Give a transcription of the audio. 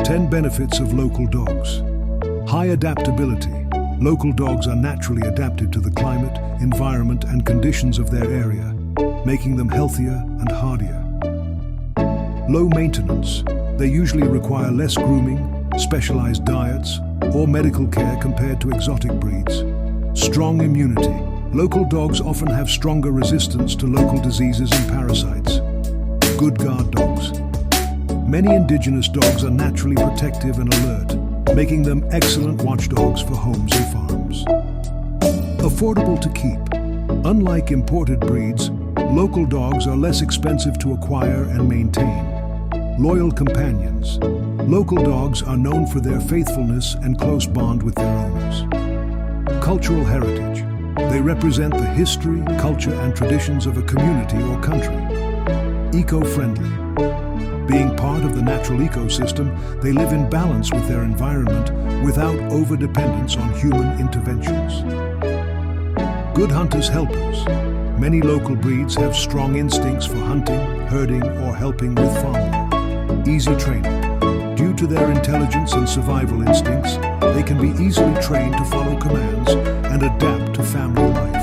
10 benefits of local dogs. High adaptability. Local dogs are naturally adapted to the climate, environment, and conditions of their area, making them healthier and hardier. Low maintenance. They usually require less grooming, specialized diets, or medical care compared to exotic breeds. Strong immunity. Local dogs often have stronger resistance to local diseases and parasites. Good guard dogs. Many indigenous dogs are naturally protective and alert, making them excellent watchdogs for homes and farms. Affordable to keep. Unlike imported breeds, local dogs are less expensive to acquire and maintain. Loyal companions. Local dogs are known for their faithfulness and close bond with their owners. Cultural heritage. They represent the history, culture, and traditions of a community or country. Eco-friendly. Being part of the natural ecosystem, they live in balance with their environment without over-dependence on human interventions. Good hunters helpers. Many local breeds have strong instincts for hunting, herding, or helping with farm work. Easy training. Due to their intelligence and survival instincts, they can be easily trained to follow commands and adapt to family life.